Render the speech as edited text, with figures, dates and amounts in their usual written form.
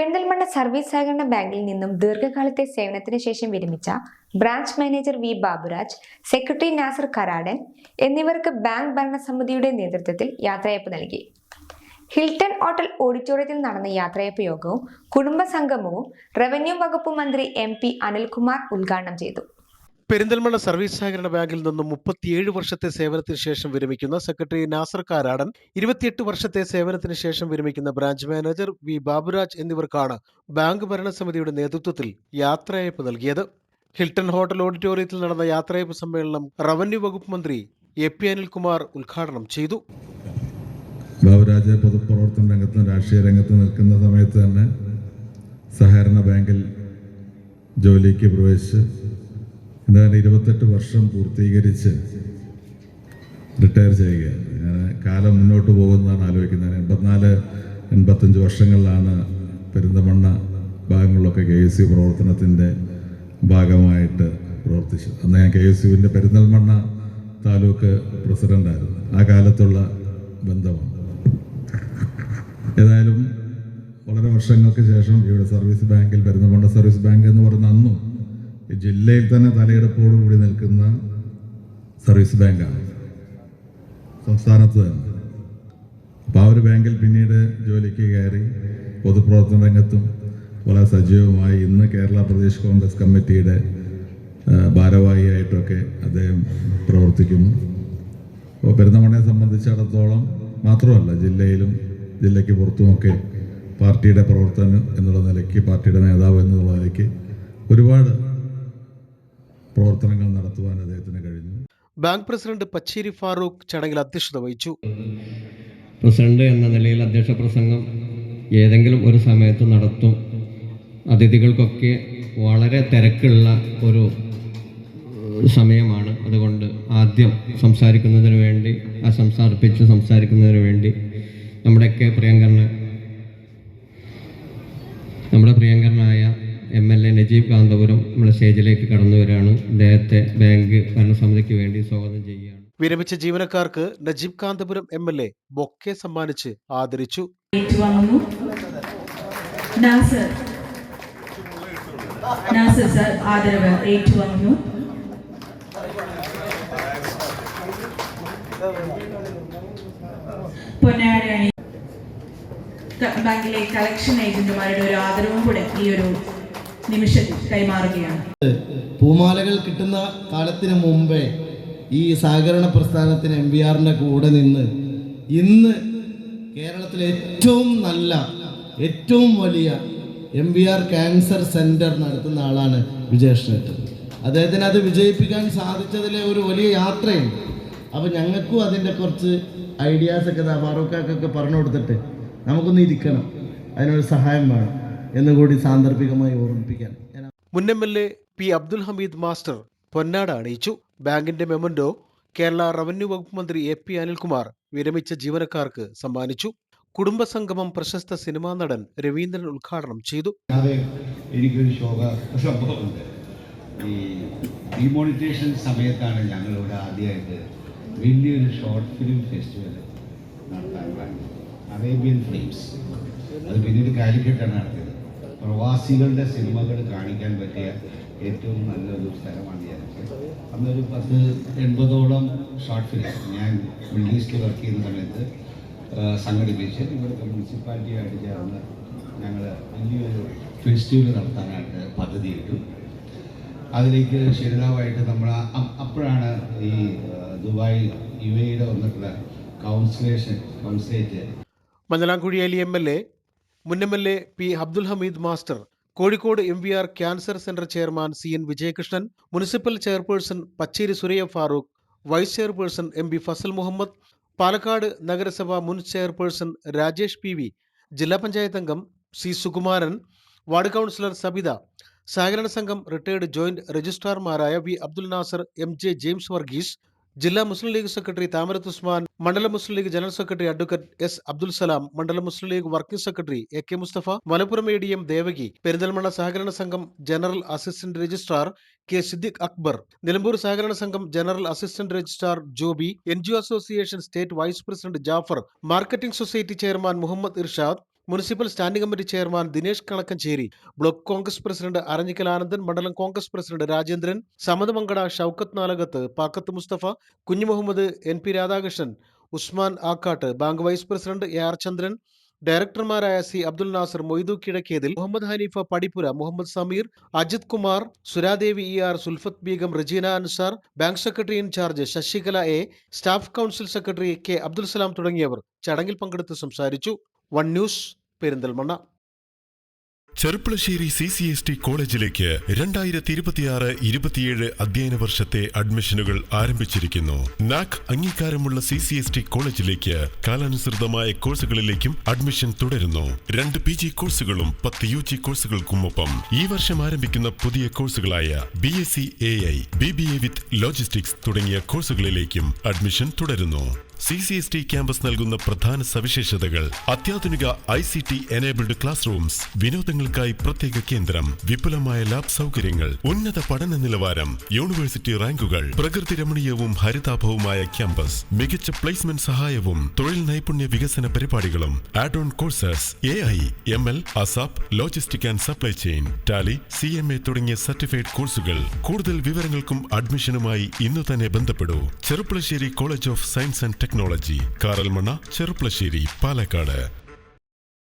Perinthalmanna service സഹകരണ ബാങ്കിൽ നിന്നും ദീർഘകാലത്തെ സേവനത്തിന് ശേഷം വിരമിച്ച branch manager V Baburaj, secretary Nasar Karadan എന്നിവർക്ക് ബാങ്ക് ഭരണസമിതിയുടെ നേതൃത്വത്തിൽ യാത്രയയപ്പ് നൽകി. ഹിൽട്ടൺ ഹോട്ടൽ ഓഡിറ്റോറിയത്തിൽ നടന്ന യാത്രയയപ്പ് യോഗവും കുടുംബസംഗമവും റവന്യൂ വകുപ്പ് മന്ത്രി MP അനിൽകുമാർ ഉദ്ഘാടനം ചെയ്തു. പെരിന്തൽമണ്ണ സർവീസ് സഹകരണ ബാങ്കിൽ നിന്നും 37 വർഷത്തെ സേവനത്തിന് ശേഷം വിരമിക്കുന്ന സെക്രട്ടറി നാസർ കാരാടൻ, 28 വർഷത്തെ സേവനത്തിന് ശേഷം വിരമിക്കുന്ന ബ്രാഞ്ച് മാനേജർ വി ബാബുരാജ് എന്നിവർക്കാണ് ബാങ്ക് ഭരണസമിതിയുടെ നേതൃത്വത്തിൽ യാത്രയയപ്പ് നൽകിയത്. ഹിൽട്ടൺ ഹോട്ടൽ ഓഡിറ്റോറിയത്തിൽ നടന്ന യാത്രയയപ്പ് സമ്മേളനം റവന്യൂ വകുപ്പ് മന്ത്രി MP അനിൽകുമാർ ഉദ്ഘാടനം ചെയ്തു. ബാബുരാജ് പൊതുപ്രവർത്തന രംഗത്തും രാഷ്ട്രീയ രംഗത്ത് നിൽക്കുന്ന സമയത്ത് തന്നെ സഹകരണ ബാങ്കിൽ ജോലിക്ക് പ്രവേശിച്ച് എന്തായാലും 28 വർഷം പൂർത്തീകരിച്ച് റിട്ടയർ ചെയ്യുക. ഞാൻ കാലം മുന്നോട്ട് പോകുന്നതാണ് ആലോചിക്കുന്നത്. 84-85 വർഷങ്ങളിലാണ് പെരിന്തൽമണ്ണ ഭാഗങ്ങളിലൊക്കെ KSU പ്രവർത്തനത്തിൻ്റെ ഭാഗമായിട്ട് പ്രവർത്തിച്ചത്. അന്ന് ഞാൻ KSUവിൻ്റെ പെരിന്തൽമണ്ണ താലൂക്ക് പ്രസിഡൻ്റായിരുന്നു. ആ കാലത്തുള്ള ബന്ധമാണ്. ഏതായാലും വളരെ വർഷങ്ങൾക്ക് ശേഷം ഇവിടെ സർവീസ് ബാങ്കിൽ, പെരിന്തൽമണ്ണ സർവീസ് ബാങ്ക് എന്ന് പറയുന്ന അന്നും ഈ ജില്ലയിൽ തന്നെ തലയെടുപ്പോടുകൂടി നിൽക്കുന്ന സർവീസ് ബാങ്കാണ്, സംസ്ഥാനത്ത് തന്നെ. അപ്പോൾ ആ ഒരു ബാങ്കിൽ പിന്നീട് ജോലിക്ക് കയറി പൊതുപ്രവർത്തന രംഗത്തും വളരെ സജീവമായി ഇന്ന് കേരള പ്രദേശ് കോൺഗ്രസ് കമ്മിറ്റിയുടെ ഭാരവാഹിയായിട്ടൊക്കെ അദ്ദേഹം പ്രവർത്തിക്കുന്നു. അപ്പോൾ പെരിന്തൽമണ്ണയെ സംബന്ധിച്ചിടത്തോളം മാത്രമല്ല, ജില്ലയിലും ജില്ലയ്ക്ക് പുറത്തുമൊക്കെ പാർട്ടിയുടെ പ്രവർത്തനം എന്നുള്ള നിലയ്ക്ക്, പാർട്ടിയുടെ നേതാവ് എന്നുള്ള നിലയ്ക്ക് ഒരുപാട് പ്രവർത്തനങ്ങൾ നടത്തുവാൻ അദ്ദേഹത്തിന് കഴിഞ്ഞു. ബാങ്ക് പ്രസിഡന്റ് പച്ചേരി ഫാറൂഖ് ചടങ്ങിൽ അധ്യക്ഷത വഹിച്ചു. പ്രസിഡന്റ് എന്ന നിലയിൽ അധ്യക്ഷ പ്രസംഗം ഏതെങ്കിലും ഒരു സമയത്ത് നടത്തും. അതിഥികൾക്കൊക്കെ വളരെ തിരക്കുള്ള ഒരു സമയമാണ്. അതുകൊണ്ട് ആദ്യം സംസാരിക്കുന്നതിന് വേണ്ടി, സംസാരിക്കുന്നതിന് വേണ്ടി നമ്മുടെ പ്രിയങ്കരനായ MLA നജീബ് കാന്തപുരം നമ്മുടെ സ്റ്റേജിലേക്ക് കടന്നു വരികയാണ്. അദ്ദേഹത്തെ ബാങ്ക് ഭരണസമിതിക്ക് വേണ്ടി സ്വാഗതം ചെയ്യുകയാണ്. വിരമിച്ച ജീവനക്കാർക്ക് നജീബ് കാന്തപുരം MLA ബൊക്കെ സമ്മാനിച്ച് ആദരിച്ചു. നാസർ സർ ആദരവ് ഏറ്റുവാങ്ങുന്നു. പൊന്നാടി ബാങ്കിലെ കളക്ഷൻ ഏജന്റുമാരുടെ ഒരു ആദരവും കൂടെ ഈ ഒരു നിമിഷത്തിൽ കൈമാറുകയാണ്. പൂമാലകൾ കിട്ടുന്ന കാലത്തിന് മുമ്പേ ഈ സഹകരണ പ്രസ്ഥാനത്തിന് MBRന്റെ കൂടെ നിന്ന് ഇന്ന് കേരളത്തിലെ ഏറ്റവും വലിയ MBR ക്യാൻസർ സെന്റർ നടത്തുന്ന ആളാണ് വിജയകൃഷ്ണൻ. അദ്ദേഹത്തിന് അത് വിജയിപ്പിക്കാൻ സാധിച്ചതിലെ ഒരു വലിയ യാത്രയുണ്ട്. അപ്പോൾ ഞങ്ങൾക്കും അതിൻ്റെ കുറച്ച് ഐഡിയാസൊക്കെ ഫാറൂഖാക്കൊക്കെ പറഞ്ഞു കൊടുത്തിട്ട് നമുക്കൊന്ന് ഇരിക്കണം, അതിനൊരു സഹായം വേണം എന്നുകൂടി സാന്ദർഭികമായി ഓർമ്മിപ്പിക്കാൻ. മുൻ MLA P Abdul Hameed master പൊന്നാട അണിയിച്ചു. ബാങ്കിന്റെ മെമന്റോ കേരള റവന്യൂ വകുപ്പ് മന്ത്രി AP അനിൽകുമാർ വിരമിച്ച ജീവനക്കാർക്ക് സമ്മാനിച്ചു. കുടുംബസംഗമം പ്രശസ്ത സിനിമാ നടൻ രവീന്ദ്രൻ ഉദ്ഘാടനം ചെയ്തു. എനിക്കൊരു സംഭവമുണ്ട്. ഈ ഡിമോണിറ്റേഷൻ സമയത്താണ് ഞങ്ങളിവിടെ ആദ്യമായിട്ട് വലിയൊരു ഷോർട്ട് ഫിലിം ഫെസ്റ്റിവൽ നടത്താൻ പ്ലാൻ. Arabian films. അത് പിന്നീട് കാലിക്കറ്റാണ് നടത്തിയത്. പ്രവാസികളുടെ സിനിമകൾ കാണിക്കാൻ പറ്റിയ ഏറ്റവും നല്ലൊരു സ്ഥലമാണ് വിചാരിച്ചത്. അന്നൊരു 10-80ഓളം ഷോർട്ട് ഫിലിം ഞാൻ മിഡിൽ ഈസ്റ്റിൽ വർക്ക് ചെയ്യുന്ന സമയത്ത് സംഘടിപ്പിച്ച് ഇവിടുത്തെ മുനിസിപ്പാലിറ്റിയായിട്ട് ചേർന്ന് ഞങ്ങൾ വലിയൊരു ഫെസ്റ്റിവൽ നടത്താനായിട്ട് പദ്ധതിയിട്ടു. അതിലേക്ക് ക്ഷണിതാവായിട്ട് നമ്മൾ അപ്പോഴാണ് ഈ ദുബായ് UAEയുടെ വന്നിട്ടുള്ള കൗൺസിലേറ്റ് മഞ്ഞളാംകുഴി MLA, മുൻ MLA P Abdul Hameed master, Kozhikode MBR cancer centre chairman CN Vijayakrishnan, municipal chairperson Pacheri Suraiya Farooq, vice chairperson MB Fazal Muhammad, Palakkad നഗരസഭ മുൻ ചെയർപേഴ്സൺ രാജേഷ് PV, ജില്ലാ പഞ്ചായത്ത് അംഗം C Sukumaran, ward councillor Sabitha, സഹകരണ സംഘം റിട്ടയർഡ് ജോയിന്റ് രജിസ്ട്രാർമാരായ V Abdul Nasar, MJ James Varghese, ജില്ലാ മുസ്ലിം ലീഗ് സെക്രട്ടറി താമരത്ത് ഉസ്മാൻ, മണ്ഡലം Muslim League general secretary advocate S Abdul സലാം, മണ്ഡലം Muslim League working secretary AK Mustafa, Malappuram ADM Devaki, Perinthalmanna സഹകരണ സംഘം general assistant registrar K Siddique Akbar, Nilambur സഹകരണ സംഘം general assistant registrar Joby, NGO association state vice president Jafar, marketing society chairman Muhammad Irshad, municipal standing committee chairman Dinesh Kanakkancheri, block Congress president Aranhikkal Anandan, മണ്ഡലം Congress president Rajendran, Samadamankada Shoukath Nalakath, Pakkath Mustafa, Kunhimuhammad, NP Radhakrishnan, Usman Akkat, bank vice president AR Chandran, ഡയറക്ടർമാരായ C Abdul Nasar, Moidu Kizhakkethil, Muhammad Haneefa Padippura, Muhammad Sameer, Ajith Kumar, Suradevi ER, Sulfath Begum, Rajeena Ansar, bank secretary in charge Sasikala A, staff council secretary K Abdul Salam തുടങ്ങിയവർ ചടങ്ങിൽ പങ്കെടുത്ത് സംസാരിച്ചു. One news, Perinthalmanna. Cherpulassery CCST കോളേജിലേക്ക് 2026-27 അധ്യയന വർഷത്തെ അഡ്മിഷനുകൾ ആരംഭിച്ചിരിക്കുന്നു. NAC അംഗീകാരമുള്ള CCST കോളേജിലേക്ക് കാലാനുസൃതമായ കോഴ്സുകളിലേക്കും അഡ്മിഷൻ തുടരുന്നു. 2 PG കോഴ്സുകളും 10 UG കോഴ്സുകൾക്കുമൊപ്പം ഈ വർഷം ആരംഭിക്കുന്ന പുതിയ കോഴ്സുകളായ BSc AI, BBA വിത്ത് ലോജിസ്റ്റിക്സ് തുടങ്ങിയ കോഴ്സുകളിലേക്കും അഡ്മിഷൻ തുടരുന്നു. CCST ക്യാമ്പസ് നൽകുന്ന പ്രധാന സവിശേഷതകൾ: അത്യാധുനിക ICT എനേബിൾഡ് ക്ലാസ് റൂംസ്, വിനോദങ്ങൾക്കായി പ്രത്യേക കേന്ദ്രം, വിപുലമായ ലാബ് സൗകര്യങ്ങൾ, ഉന്നത പഠന നിലവാരം, യൂണിവേഴ്സിറ്റി റാങ്കുകൾ, പ്രകൃതി രമണീയവും ഹരിതാഭവുമായ ക്യാമ്പസ്, മികച്ച പ്ലേസ്മെന്റ് സഹായവും തൊഴിൽ നൈപുണ്യ വികസന പരിപാടികളും, add on courses AI, ML, ASAP, logistic and supply chain, tally, CMA തുടങ്ങിയ സർട്ടിഫൈഡ് കോഴ്സുകൾ. കൂടുതൽ വിവരങ്ങൾക്കും അഡ്മിഷനുമായി ഇന്നു തന്നെ ബന്ധപ്പെടൂ. Cherpulassery college of science and technology, Karalmanna, Cherpulassery, Palakkad.